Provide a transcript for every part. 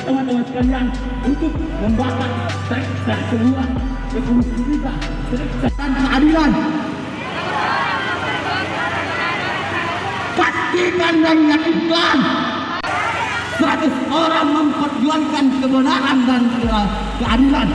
teman-teman sekalian untuk membakar dan semua revolusi kita dan keadilan. Pastikan dan yakinkan 100 orang memperjuangkan kebenaran dan keadilan.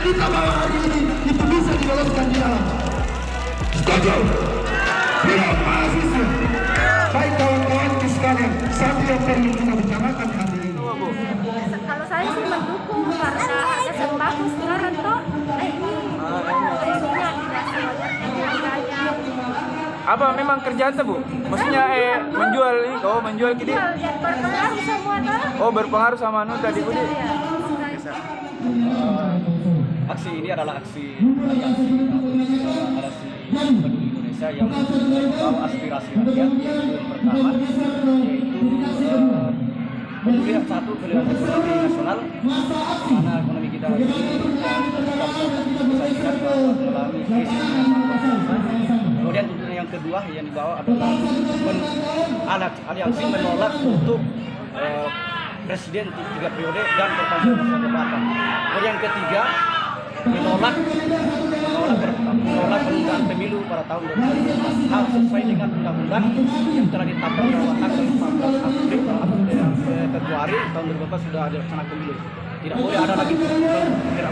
Kita bawa hari ini itu bisa diloloskan di dalam. Setuju? Terima kasih. Baik kawan-kawan sekalian, satu yang perlu kita bicarakan hari ini. Kalau saya sih mendukung karena harga sembako sekarang toh ini kayaknya tidak sewajarnya harganya. Apa memang kerjaan tuh, Bu? Maksudnya menjual ini, menjual gini. Berpengaruh semua toh. Oh, berpengaruh sama anu tadi, Bu. Aksi ini adalah aksi Peduli Indonesia yang membawa aspirasi rakyat, yaitu yang pertama yaitu pemulihan ekonomi nasional, karena ekonomi kita lagi mengalami krisis. Kemudian tentunya yang kedua yang dibawa adalah aliansi menolak untuk presiden 3 periode dan perpanjangan masa jabatan. Kemudian yang ketiga menolak penundaan pemilu pada tahun 2014 harus sesuai dengan undang-undang yang telah ditetapkan pada tanggal 15 Februari tahun 2014 sudah dilaksanakan pemilu. Tidak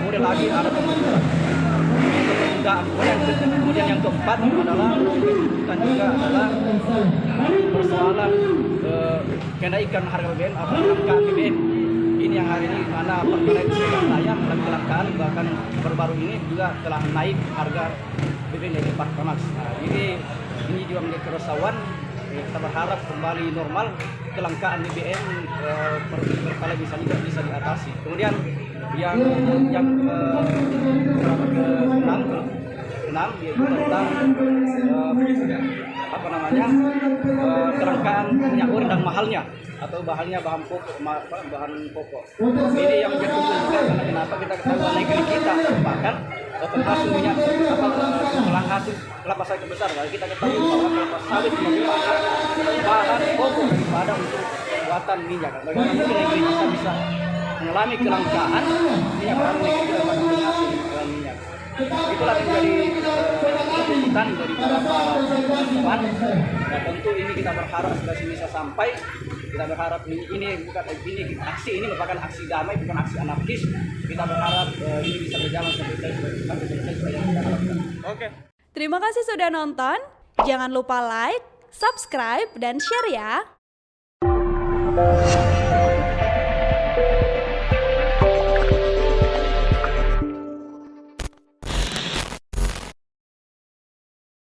boleh lagi ada pemilu. Kemudian yang keempat adalah dan juga adalah persoalan kenaikan harga BBM atau kelangkaan BBM. Ini yang hari ini mana pertalite sedang naik dalam kelangkaan, bahkan baru-baru ini juga telah naik harga BBM dari Pertamax. Nah, ini juga menjadi keresahan. Kita berharap kembali normal kelangkaan BBM pertalite bisa diatasi. Kemudian yang keenam yaitu tentang kelangkaan minyak goreng dan mahalnya atau bahan pokok. Ini yang menjadi juga karena kenapa kita ketahui negeri kita bahkan penghasil minyak hasil kelapa sawit terbesar. Kalau kita ketahui bahwa kelapa sawit merupakan bahan pokok daripada untuk buatan minyak. Bagaimana mungkin negeri kita bisa mengalami kelangkaan minyak karena negeri kita menghasil minyak. Itulah menjadi tuntutan dari beberapa teman. Dan tentu ini kita berharap sudah bisa sampai. Kita berharap aksi ini merupakan aksi damai, bukan aksi anarkis. Kita berharap ini bisa berjalan sampai selesai. Oke. Terima kasih sudah nonton. Jangan lupa like, subscribe, dan share ya.